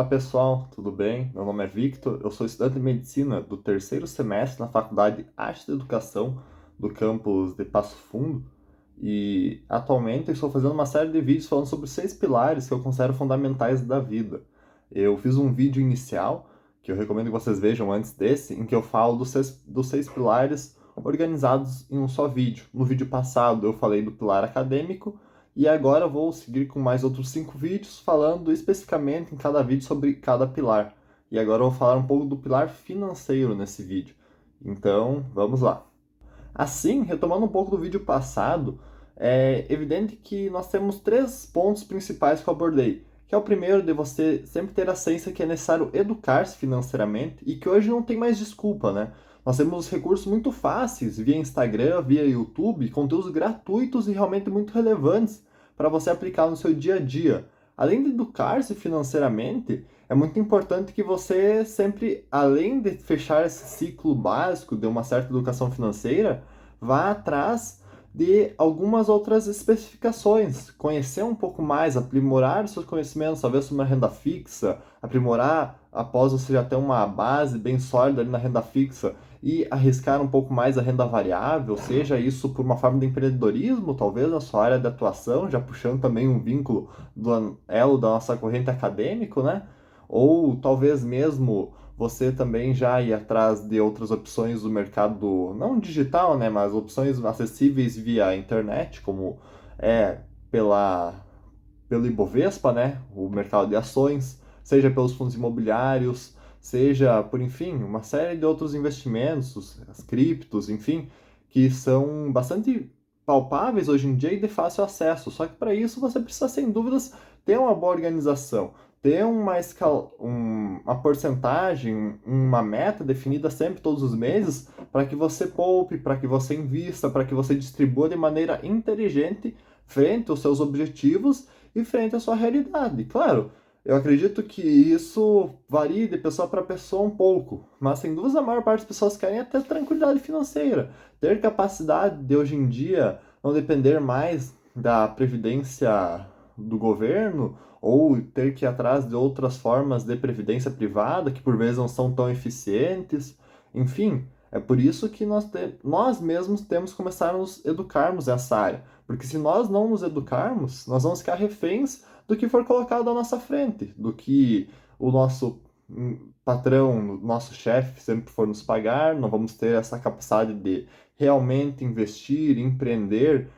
Fala pessoal, tudo bem? Meu nome é Victor, eu sou estudante de medicina do terceiro semestre na Faculdade Arte da Educação do campus de Passo Fundo e atualmente eu estou fazendo uma série de vídeos falando sobre 6 pilares que eu considero fundamentais da vida. Eu fiz um vídeo inicial, que eu recomendo que vocês vejam antes desse, em que eu falo dos seis pilares organizados em um só vídeo. No vídeo passado eu falei do pilar acadêmico, e agora eu vou seguir com mais outros 5 vídeos falando especificamente em cada vídeo sobre cada pilar. E agora eu vou falar um pouco do pilar financeiro nesse vídeo. Então, vamos lá. Assim, retomando um pouco do vídeo passado, é evidente que nós temos 3 pontos principais que eu abordei. Que é o primeiro de você sempre ter a ciência que é necessário educar-se financeiramente e que hoje não tem mais desculpa, né? Nós temos recursos muito fáceis via Instagram, via YouTube, conteúdos gratuitos e realmente muito relevantes para você aplicar no seu dia a dia. Além de educar-se financeiramente, é muito importante que você sempre, além de fechar esse ciclo básico de uma certa educação financeira, vá atrás de algumas outras especificações, conhecer um pouco mais, aprimorar os seus conhecimentos, talvez sobre uma renda fixa, aprimorar após você já ter uma base bem sólida ali na renda fixa e arriscar um pouco mais a renda variável, seja isso por uma forma de empreendedorismo, talvez na sua área de atuação, já puxando também um vínculo do elo da nossa corrente acadêmico, né? Ou talvez mesmo você também já ir atrás de outras opções do mercado, não digital, né, mas opções acessíveis via internet, como é pela, pelo Ibovespa, né, o mercado de ações, seja pelos fundos imobiliários, seja por, enfim, uma série de outros investimentos, as criptos, enfim, que são bastante palpáveis hoje em dia e de fácil acesso. Só que para isso você precisa, sem dúvidas, ter uma boa organização, ter uma porcentagem, uma meta definida sempre todos os meses para que você poupe, para que você invista, para que você distribua de maneira inteligente frente aos seus objetivos e frente à sua realidade. Claro, eu acredito que isso varia de pessoa para pessoa um pouco, mas sem dúvida a maior parte das pessoas querem até tranquilidade financeira, ter capacidade de hoje em dia não depender mais da previdência do governo ou ter que ir atrás de outras formas de previdência privada que por vezes não são tão eficientes. Enfim, é por isso que nós mesmos temos que começar a nos educarmos nessa área. Porque se nós não nos educarmos, nós vamos ficar reféns do que for colocado à nossa frente, do que o nosso patrão, o nosso chefe sempre for nos pagar, não vamos ter essa capacidade de realmente investir, empreender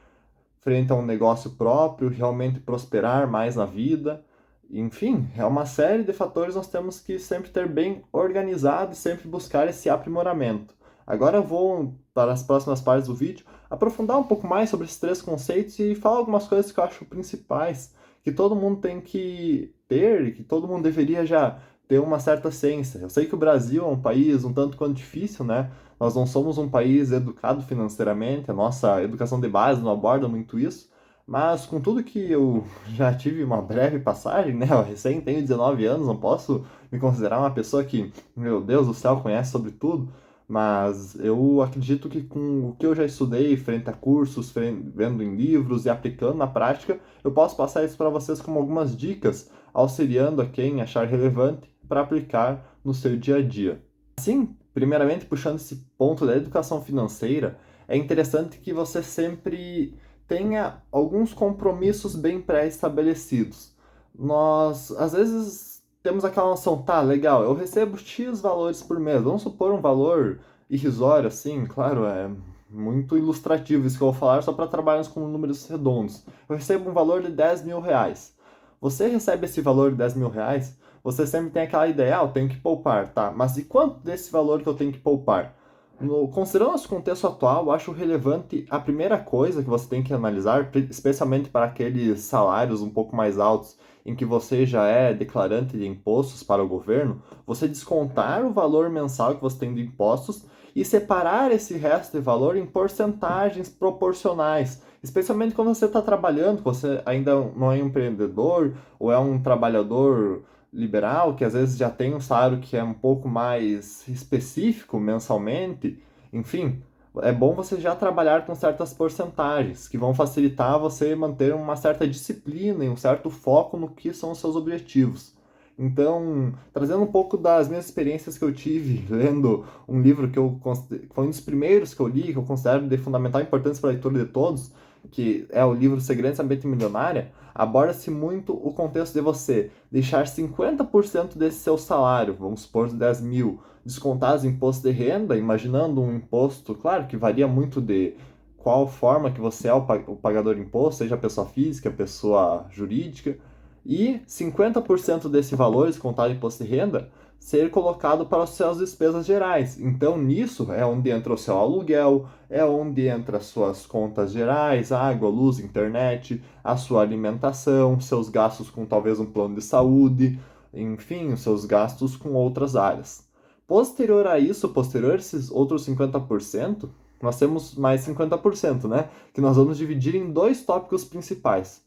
frente a um negócio próprio, realmente prosperar mais na vida. Enfim, é uma série de fatores que nós temos que sempre ter bem organizado e sempre buscar esse aprimoramento. Agora eu vou, para as próximas partes do vídeo, aprofundar um pouco mais sobre esses 3 conceitos e falar algumas coisas que eu acho principais, que todo mundo tem que ter, que todo mundo deveria já ter uma certa ciência. Eu sei que o Brasil é um país um tanto quanto difícil, né? Nós não somos um país educado financeiramente, a nossa educação de base não aborda muito isso, mas com tudo que eu já tive uma breve passagem, né? Eu recém tenho 19 anos, não posso me considerar uma pessoa que, meu Deus do céu, conhece sobre tudo, mas eu acredito que com o que eu já estudei frente a cursos, vendo em livros e aplicando na prática, eu posso passar isso para vocês como algumas dicas, auxiliando a quem achar relevante para aplicar no seu dia a dia. Assim, primeiramente, puxando esse ponto da educação financeira, é interessante que você sempre tenha alguns compromissos bem pré-estabelecidos. Nós, às vezes, temos aquela noção, tá, legal, eu recebo X valores por mês, vamos supor um valor irrisório, assim, claro, é muito ilustrativo isso que eu vou falar, só para trabalharmos com números redondos. Eu recebo um valor de 10 mil reais. Você recebe esse valor de 10 mil reais, você sempre tem aquela ideia, eu tenho que poupar, tá? Mas e quanto desse valor que eu tenho que poupar? Considerando nosso contexto atual, eu acho relevante a primeira coisa que você tem que analisar, especialmente para aqueles salários um pouco mais altos, em que você já é declarante de impostos para o governo, você descontar o valor mensal que você tem de impostos e separar esse resto de valor em porcentagens proporcionais. Especialmente quando você está trabalhando, você ainda não é um empreendedor ou é um trabalhador liberal, que às vezes já tem um salário que é um pouco mais específico mensalmente, enfim, é bom você já trabalhar com certas porcentagens que vão facilitar você manter uma certa disciplina e um certo foco no que são os seus objetivos. Então, trazendo um pouco das minhas experiências que eu tive lendo um livro que foi um dos primeiros que eu li, que eu considero de fundamental importância para a leitura de todos, que é o livro Segredos da Mente Milionária, aborda-se muito o contexto de você deixar 50% desse seu salário, vamos supor 10 mil, descontar os impostos de renda, imaginando um imposto, claro que varia muito de qual forma que você é o pagador de imposto, seja pessoa física, pessoa jurídica, e 50% desse valor, descontado imposto de renda, ser colocado para as suas despesas gerais. Então, nisso é onde entra o seu aluguel, é onde entra as suas contas gerais, água, luz, internet, a sua alimentação, seus gastos com talvez um plano de saúde, enfim, os seus gastos com outras áreas. Posterior a isso, posterior a esses outros 50%, nós temos mais 50%, né? Que nós vamos dividir em dois tópicos principais.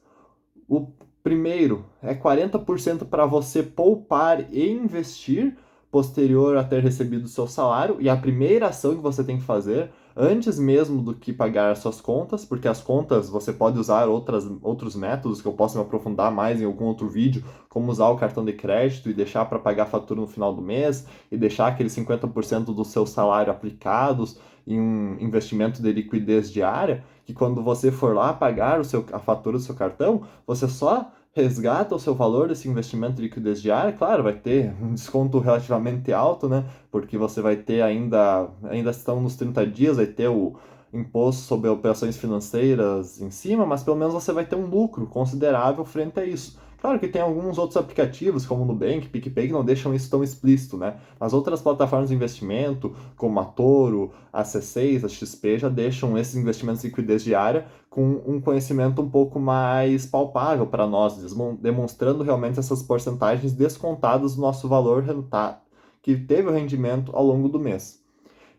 O primeiro é 40% para você poupar e investir posterior a ter recebido o seu salário, e a primeira ação que você tem que fazer antes mesmo do que pagar as suas contas, porque as contas você pode usar outros métodos que eu posso me aprofundar mais em algum outro vídeo, como usar o cartão de crédito e deixar para pagar a fatura no final do mês e deixar aqueles 50% do seu salário aplicados em um investimento de liquidez diária, que quando você for lá pagar a fatura do seu cartão, você só resgata o seu valor desse investimento de liquidez diária. Claro, vai ter um desconto relativamente alto, né? Porque você vai ter ainda estão nos 30 dias, vai ter o imposto sobre operações financeiras em cima, mas pelo menos você vai ter um lucro considerável frente a isso. Claro que tem alguns outros aplicativos, como o Nubank, PicPay, que não deixam isso tão explícito, né? Mas outras plataformas de investimento, como a Toro, a C6, a XP, já deixam esses investimentos de liquidez diária com um conhecimento um pouco mais palpável para nós, demonstrando realmente essas porcentagens descontadas do nosso valor rentável, que teve o rendimento ao longo do mês.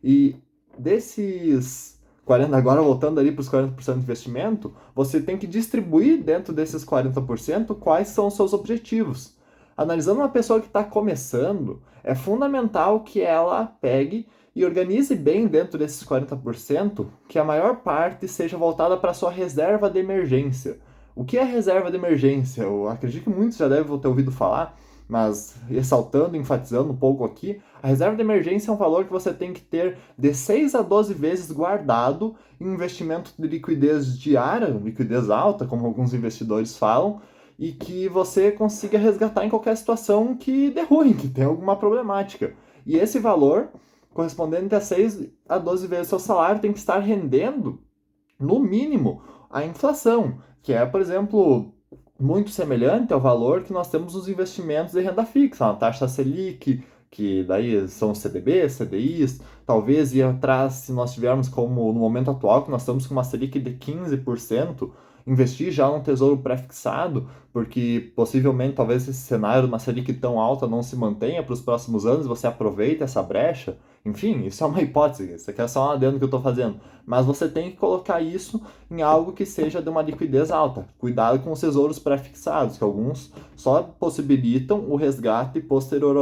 E desses 40, agora voltando ali para os 40% de investimento, você tem que distribuir dentro desses 40% quais são os seus objetivos. Analisando uma pessoa que está começando, é fundamental que ela pegue e organize bem dentro desses 40%, que a maior parte seja voltada para a sua reserva de emergência. O que é reserva de emergência? Eu acredito que muitos já devem ter ouvido falar, mas ressaltando, enfatizando um pouco aqui, a reserva de emergência é um valor que você tem que ter de 6 a 12 vezes guardado em investimento de liquidez diária, liquidez alta, como alguns investidores falam, e que você consiga resgatar em qualquer situação que dê ruim, que tenha alguma problemática. E esse valor, correspondente a 6 a 12 vezes seu salário, tem que estar rendendo, no mínimo, a inflação, que é, por exemplo, muito semelhante ao valor que nós temos nos investimentos de renda fixa, a taxa Selic, que daí são CDBs, CDIs, talvez ir atrás, se nós tivermos como no momento atual, que nós estamos com uma Selic de 15%, investir já num tesouro pré-fixado, porque possivelmente talvez esse cenário de uma Selic tão alta não se mantenha para os próximos anos, você aproveita essa brecha. Enfim, isso é uma hipótese, isso aqui é só um adendo que eu estou fazendo. Mas você tem que colocar isso em algo que seja de uma liquidez alta. Cuidado com os tesouros pré-fixados, que alguns só possibilitam o resgate posterior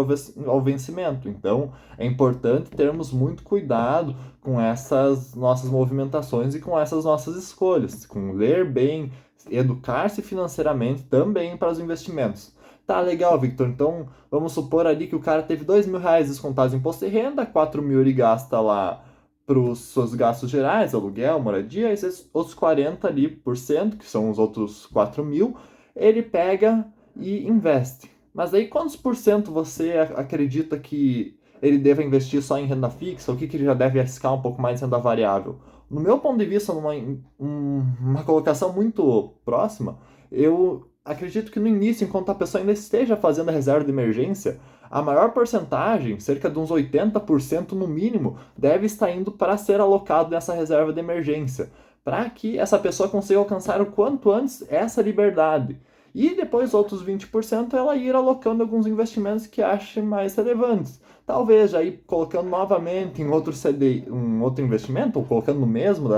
ao vencimento. Então, é importante termos muito cuidado com essas nossas movimentações e com essas nossas escolhas, com ler bem, educar-se financeiramente também para os investimentos. Tá, legal, Victor. Então, vamos supor ali que o cara teve R$ 2.000 descontados em imposto de renda, 4.000 ele gasta lá para os seus gastos gerais, aluguel, moradia, e esses outros 40 ali por cento, que são os outros 4.000, ele pega e investe. Mas aí quantos por cento você acredita que ele deva investir só em renda fixa? O que ele já deve arriscar um pouco mais em renda variável? No meu ponto de vista, uma colocação muito próxima, eu acredito que no início, enquanto a pessoa ainda esteja fazendo a reserva de emergência, a maior porcentagem, cerca de uns 80% no mínimo, deve estar indo para ser alocado nessa reserva de emergência, para que essa pessoa consiga alcançar o quanto antes essa liberdade. E depois, outros 20%, ela ir alocando alguns investimentos que ache mais relevantes. Talvez já ir colocando novamente em outro CDI, um outro investimento, ou colocando no mesmo.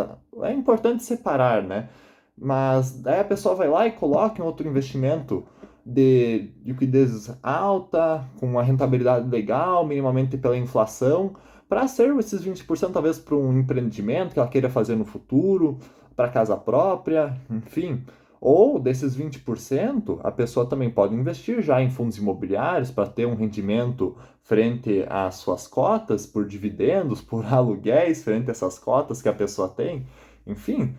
É importante separar, né? Mas daí a pessoa vai lá e coloca em outro investimento de liquidez alta, com uma rentabilidade legal, minimamente pela inflação, para ser esses 20% talvez para um empreendimento que ela queira fazer no futuro, para casa própria, enfim. Ou desses 20%, a pessoa também pode investir já em fundos imobiliários para ter um rendimento frente às suas cotas, por dividendos, por aluguéis, frente a essas cotas que a pessoa tem. Enfim,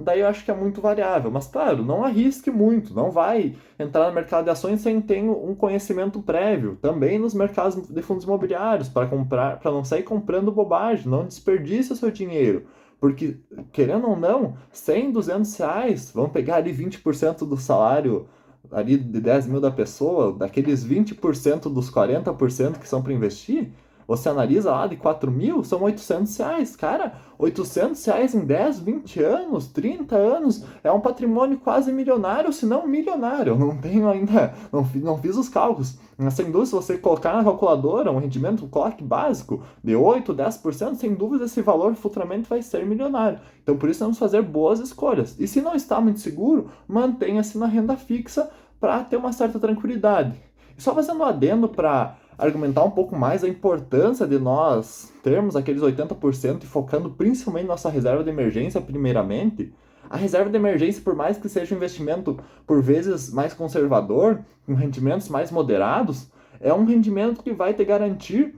daí eu acho que é muito variável. Mas claro, não arrisque muito, não vai entrar no mercado de ações sem ter um conhecimento prévio. Também nos mercados de fundos imobiliários, para não sair comprando bobagem, não desperdice o seu dinheiro. Porque, querendo ou não, 100, R$ 200, vão pegar ali 20% do salário ali de 10 mil da pessoa, daqueles 20% dos 40% que são para investir, você analisa lá de 4 mil, são R$ 800. Cara, R$ 800 em 10, 20 anos, 30 anos, é um patrimônio quase milionário, se não milionário. Eu não tenho ainda, não fiz os cálculos. Mas sem dúvida, se você colocar na calculadora um rendimento, coloque básico de 8, 10%, sem dúvida esse valor futuramente vai ser milionário. Então por isso vamos fazer boas escolhas. E se não está muito seguro, mantenha-se na renda fixa para ter uma certa tranquilidade. E só fazendo um adendo para argumentar um pouco mais a importância de nós termos aqueles 80% e focando principalmente nossa reserva de emergência primeiramente. A reserva de emergência, por mais que seja um investimento por vezes mais conservador, com rendimentos mais moderados, é um rendimento que vai te garantir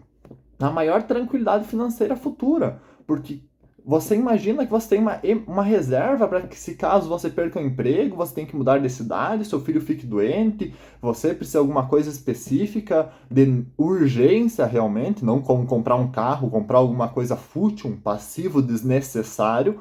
a maior tranquilidade financeira futura, porque você imagina que você tem uma reserva para que, se caso você perca o emprego, você tem que mudar de cidade, seu filho fique doente, você precisa de alguma coisa específica, de urgência realmente, não como comprar um carro, comprar alguma coisa fútil, um passivo desnecessário,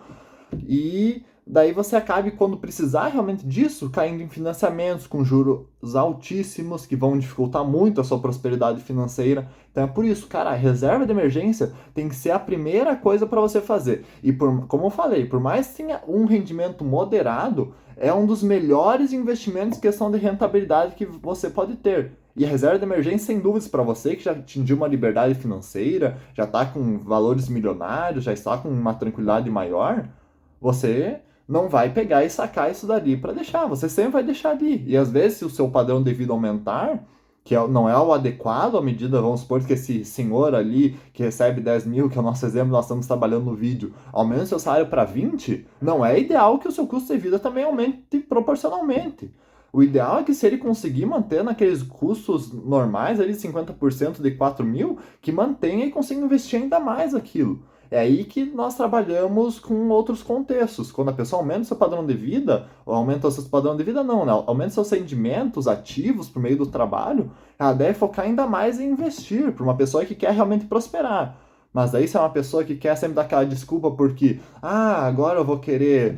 e daí você acabe, quando precisar realmente disso, caindo em financiamentos com juros altíssimos que vão dificultar muito a sua prosperidade financeira. Então é por isso, cara, a reserva de emergência tem que ser a primeira coisa para você fazer. E como eu falei, por mais que tenha um rendimento moderado, é um dos melhores investimentos em questão de rentabilidade que você pode ter. E a reserva de emergência, sem dúvidas, para você que já atingiu uma liberdade financeira, já está com valores milionários, já está com uma tranquilidade maior, você não vai pegar e sacar isso dali para deixar. Você sempre vai deixar ali. E às vezes, se o seu padrão de vida aumentar, não é o adequado à medida, vamos supor que esse senhor ali que recebe 10 mil, que é o nosso exemplo, nós estamos trabalhando no vídeo, aumente o seu salário para 20, não é ideal que o seu custo de vida também aumente proporcionalmente. O ideal é que, se ele conseguir manter naqueles custos normais, ali 50% de 4 mil, que mantenha e consiga investir ainda mais aquilo. É aí que nós trabalhamos com outros contextos. Quando a pessoa aumenta o seu padrão de vida, ou aumenta o seu padrão de vida não, né? Aumenta seus rendimentos ativos por meio do trabalho, ela deve focar ainda mais em investir para uma pessoa que quer realmente prosperar. Mas daí, se é uma pessoa que quer sempre dar aquela desculpa porque, agora eu vou querer.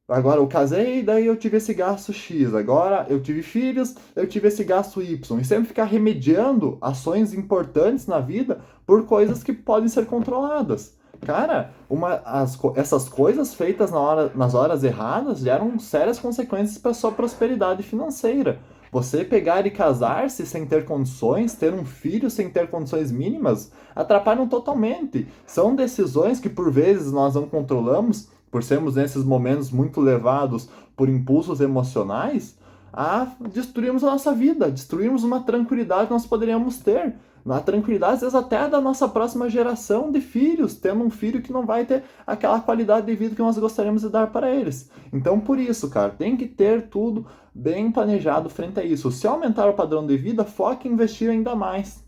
Agora eu casei, daí eu tive esse gasto X. Agora eu tive filhos, eu tive esse gasto Y. E sempre ficar remediando ações importantes na vida por coisas que podem ser controladas. Cara, essas coisas feitas nas horas erradas geram sérias consequências para sua prosperidade financeira. Você pegar e casar-se sem ter condições, ter um filho sem ter condições mínimas, atrapalham totalmente. São decisões que por vezes nós não controlamos, por sermos nesses momentos muito levados por impulsos emocionais, a destruirmos a nossa vida, destruirmos uma tranquilidade que nós poderíamos ter. Na tranquilidade, às vezes até da nossa próxima geração de filhos, tendo um filho que não vai ter aquela qualidade de vida que nós gostaríamos de dar para eles. Então, por isso, cara, tem que ter tudo bem planejado frente a isso. Se aumentar o padrão de vida, foque em investir ainda mais.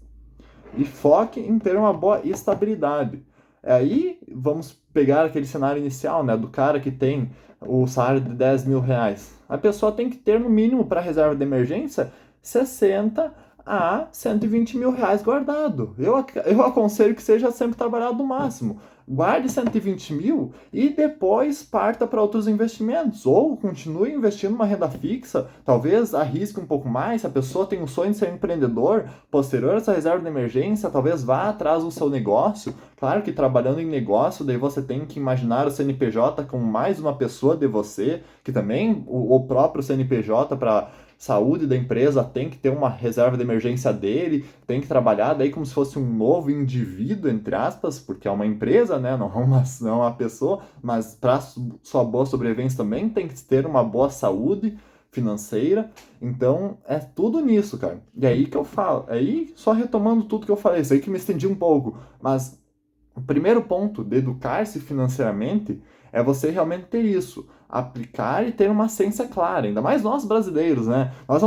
E foque em ter uma boa estabilidade. Aí, vamos pegar aquele cenário inicial, né, do cara que tem o salário de 10 mil reais. A pessoa tem que ter, no mínimo, para reserva de emergência, 60 a 120 mil reais guardado. Eu aconselho que seja sempre trabalhado no máximo. Guarde 120 mil e depois parta para outros investimentos. Ou continue investindo numa renda fixa, talvez arrisque um pouco mais. Se a pessoa tem o sonho de ser empreendedor, posterior a essa reserva de emergência, talvez vá atrás do seu negócio. Claro que trabalhando em negócio, daí você tem que imaginar o CNPJ com mais uma pessoa de você, que também o próprio CNPJ para saúde da empresa tem que ter uma reserva de emergência dele, tem que trabalhar daí como se fosse um novo indivíduo, entre aspas, porque é uma empresa, né? Não é uma pessoa, mas para sua boa sobrevivência também tem que ter uma boa saúde financeira. Então é tudo nisso, cara. E aí que eu falo, aí só retomando tudo que eu falei, sei que me estendi um pouco, mas o primeiro ponto de educar-se financeiramente é você realmente ter isso, aplicar e ter uma ciência clara, ainda mais nós brasileiros, né? Nós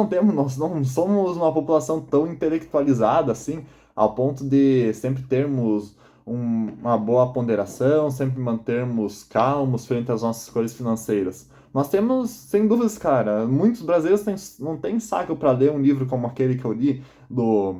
não somos uma população tão intelectualizada assim, ao ponto de sempre termos uma boa ponderação, sempre mantermos calmos frente às nossas escolhas financeiras. Nós temos, sem dúvidas, cara, muitos brasileiros não têm saco para ler um livro como aquele que eu li do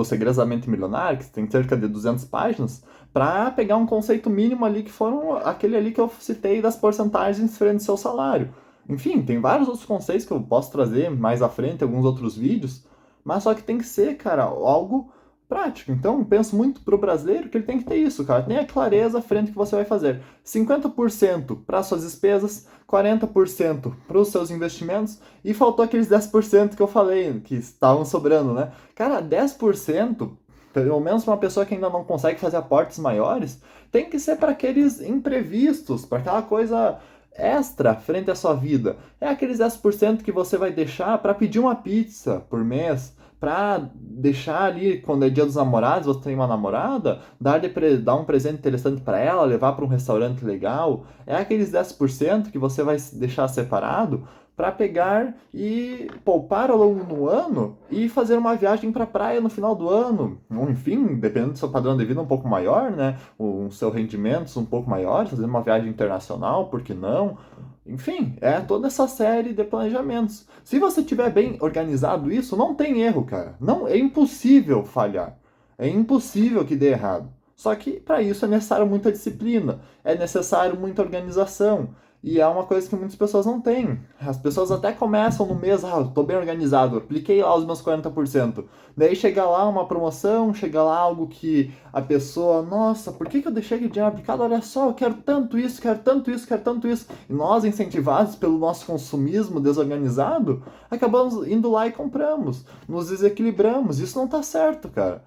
Segredos da Mente Milionária, que tem cerca de 200 páginas, para pegar um conceito mínimo ali que foram aquele ali que eu citei das porcentagens frente ao seu salário. Enfim, tem vários outros conceitos que eu posso trazer mais à frente, alguns outros vídeos, mas só que tem que ser, cara, algo prático. Então, penso muito pro brasileiro que ele tem que ter isso, cara. Tenha clareza frente ao que você vai fazer. 50% para suas despesas, 40% para os seus investimentos e faltou aqueles 10% que eu falei, que estavam sobrando, né? Cara, 10%, pelo menos para uma pessoa que ainda não consegue fazer aportes maiores, tem que ser para aqueles imprevistos, para aquela coisa extra frente à sua vida. É aqueles 10% que você vai deixar para pedir uma pizza por mês, para deixar ali, quando é dia dos namorados, você tem uma namorada, dar um presente interessante para ela, levar para um restaurante legal. É aqueles 10% que você vai deixar separado para pegar e poupar ao longo do ano e fazer uma viagem para a praia no final do ano. Ou, enfim, dependendo do seu padrão de vida um pouco maior, né? O seu rendimento um pouco maior, fazer uma viagem internacional, por que não? Enfim, é toda essa série de planejamentos. Se você tiver bem organizado isso, não tem erro, cara. Não, é impossível falhar. É impossível que dê errado. Só que para isso é necessário muita disciplina, é necessário muita organização. E é uma coisa que muitas pessoas não têm. As pessoas até começam no mês, eu tô bem organizado, apliquei lá os meus 40%. Daí chega lá uma promoção, chega lá algo que a pessoa, nossa, por que eu deixei aquele dinheiro aplicado? Olha só, eu quero tanto isso, quero tanto isso, quero tanto isso. E nós, incentivados pelo nosso consumismo desorganizado, acabamos indo lá e compramos, nos desequilibramos. Isso não tá certo, cara.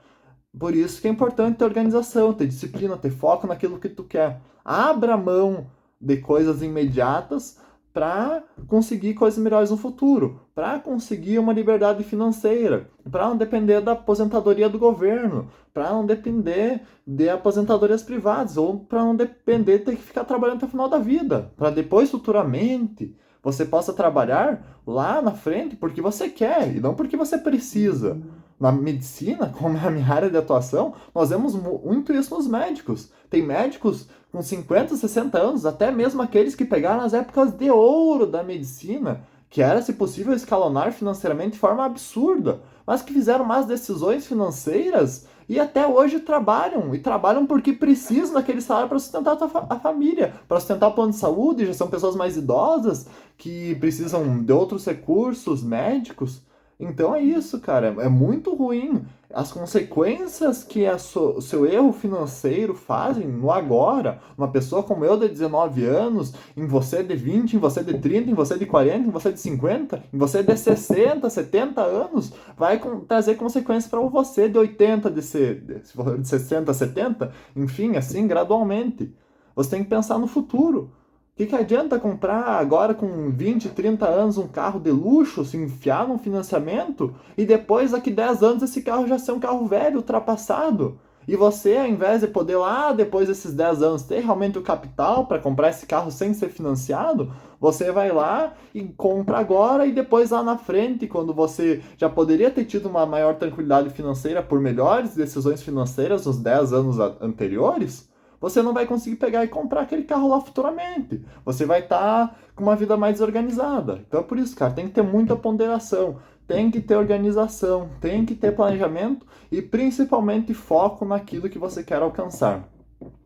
Por isso que é importante ter organização, ter disciplina, ter foco naquilo que tu quer. Abra mão de coisas imediatas para conseguir coisas melhores no futuro, para conseguir uma liberdade financeira, para não depender da aposentadoria do governo, para não depender de aposentadorias privadas, ou para não depender de ter que ficar trabalhando até o final da vida, para depois, futuramente, você possa trabalhar lá na frente porque você quer e não porque você precisa. Na medicina, como é a minha área de atuação, nós vemos muito isso nos médicos. Tem médicos com 50, 60 anos, até mesmo aqueles que pegaram as épocas de ouro da medicina, que era, se possível, escalonar financeiramente de forma absurda, mas que fizeram más decisões financeiras e até hoje trabalham. E trabalham porque precisam daquele salário para sustentar a família, para sustentar o plano de saúde, já são pessoas mais idosas que precisam de outros recursos médicos. Então é isso, cara. É muito ruim. As consequências que o seu erro financeiro fazem no agora, uma pessoa como eu de 19 anos, em você de 20, em você de 30, em você de 40, em você de 50, em você de 60, 70 anos, vai trazer consequências para você de 80, se for de 60, 70, enfim, assim, gradualmente. Você tem que pensar no futuro. Que adianta comprar agora com 20, 30 anos um carro de luxo, se enfiar num financiamento e depois, daqui 10 anos, esse carro já ser um carro velho, ultrapassado? E você, ao invés de poder lá, depois desses 10 anos, ter realmente o capital para comprar esse carro sem ser financiado, você vai lá e compra agora e depois lá na frente, quando você já poderia ter tido uma maior tranquilidade financeira por melhores decisões financeiras nos 10 anos anteriores, você não vai conseguir pegar e comprar aquele carro lá futuramente. Você vai estar com uma vida mais desorganizada. Então é por isso, cara, tem que ter muita ponderação, tem que ter organização, tem que ter planejamento e principalmente foco naquilo que você quer alcançar.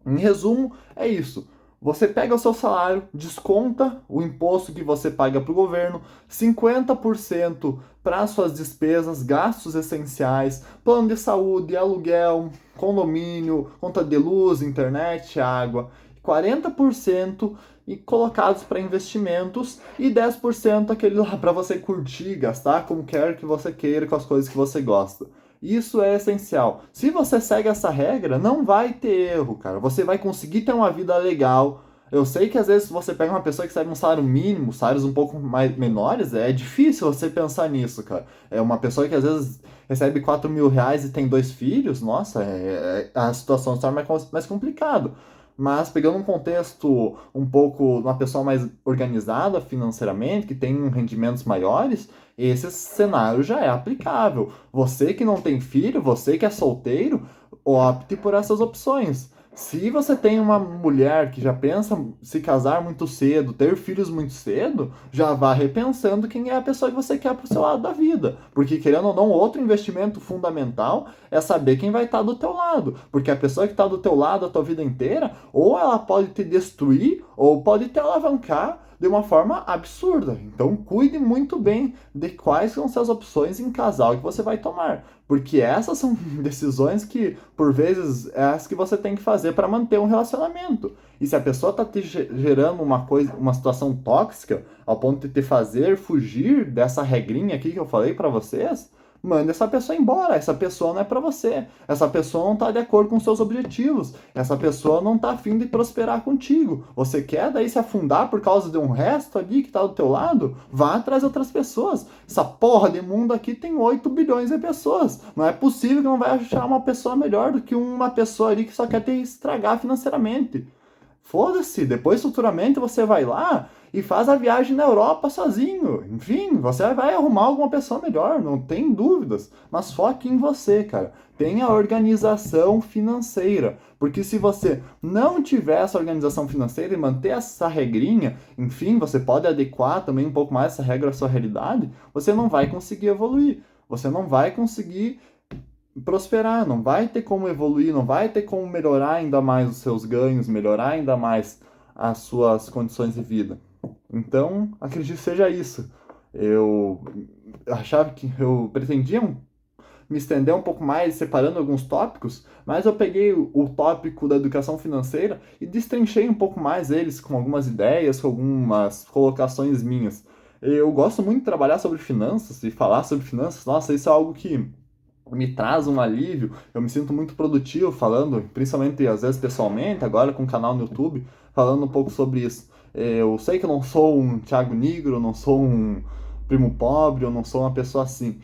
Em resumo, é isso. Você pega o seu salário, desconta o imposto que você paga para o governo, 50% para suas despesas, gastos essenciais, plano de saúde, aluguel, condomínio, conta de luz, internet, água, 40% e colocados para investimentos e 10% aquele lá para você curtir, gastar como quer que você queira com as coisas que você gosta. Isso é essencial. Se você segue essa regra, não vai ter erro, cara. Você vai conseguir ter uma vida legal. Eu sei que às vezes você pega uma pessoa que recebe um salário mínimo, salários um pouco mais menores, é difícil você pensar nisso, cara. É uma pessoa que às vezes recebe 4 mil reais e tem 2 filhos, nossa, a situação se torna mais complicada. Mas pegando um contexto um pouco, uma pessoa mais organizada financeiramente, que tem rendimentos maiores, esse cenário já é aplicável. Você que não tem filho, você que é solteiro, opte por essas opções. Se você tem uma mulher que já pensa se casar muito cedo, ter filhos muito cedo, já vá repensando quem é a pessoa que você quer para o seu lado da vida. Porque, querendo ou não, outro investimento fundamental é saber quem vai estar do teu lado. Porque a pessoa que está do teu lado a tua vida inteira, ou ela pode te destruir, ou pode te alavancar de uma forma absurda. Então, cuide muito bem de quais são as opções em casal que você vai tomar. Porque essas são decisões que, por vezes, é as que você tem que fazer para manter um relacionamento. E se a pessoa está te gerando uma coisa, uma situação tóxica, ao ponto de te fazer fugir dessa regrinha aqui que eu falei para vocês, manda essa pessoa embora. Essa pessoa não é para você. Essa pessoa não está de acordo com seus objetivos. Essa pessoa não está afim de prosperar contigo. Você quer daí se afundar por causa de um resto ali que está do teu lado? Vá atrás de outras pessoas. Essa porra de mundo aqui tem 8 bilhões de pessoas. Não é possível que não vai achar uma pessoa melhor do que uma pessoa ali que só quer te estragar financeiramente. Foda-se, depois futuramente você vai lá e faz a viagem na Europa sozinho. Enfim, você vai arrumar alguma pessoa melhor, não tem dúvidas. Mas foque em você, cara. Tenha organização financeira. Porque se você não tiver essa organização financeira e manter essa regrinha, enfim, você pode adequar também um pouco mais essa regra à sua realidade, você não vai conseguir evoluir. Você não vai conseguir prosperar, não vai ter como evoluir, não vai ter como melhorar ainda mais os seus ganhos, melhorar ainda mais as suas condições de vida. Então, acredito que seja isso. Eu achava que eu pretendia me estender um pouco mais, separando alguns tópicos, mas eu peguei o tópico da educação financeira e destrinchei um pouco mais eles com algumas ideias, com algumas colocações minhas. Eu gosto muito de trabalhar sobre finanças e falar sobre finanças. Nossa, isso é algo que me traz um alívio, eu me sinto muito produtivo falando, principalmente às vezes pessoalmente, agora com o canal no YouTube, falando um pouco sobre isso. Eu sei que eu não sou um Thiago Nigro, eu não sou um primo pobre, eu não sou uma pessoa assim,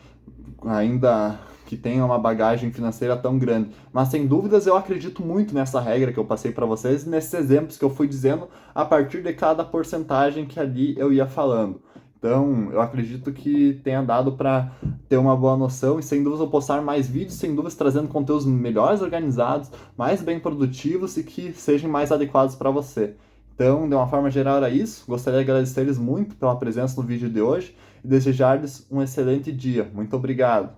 ainda que tenha uma bagagem financeira tão grande. Mas sem dúvidas eu acredito muito nessa regra que eu passei para vocês e nesses exemplos que eu fui dizendo a partir de cada porcentagem que ali eu ia falando. Então, eu acredito que tenha dado para ter uma boa noção e sem dúvidas eu postar mais vídeos, sem dúvidas trazendo conteúdos melhores organizados, mais bem produtivos e que sejam mais adequados para você. Então, de uma forma geral era isso. Gostaria de agradecer eles muito pela presença no vídeo de hoje e desejar-lhes um excelente dia. Muito obrigado.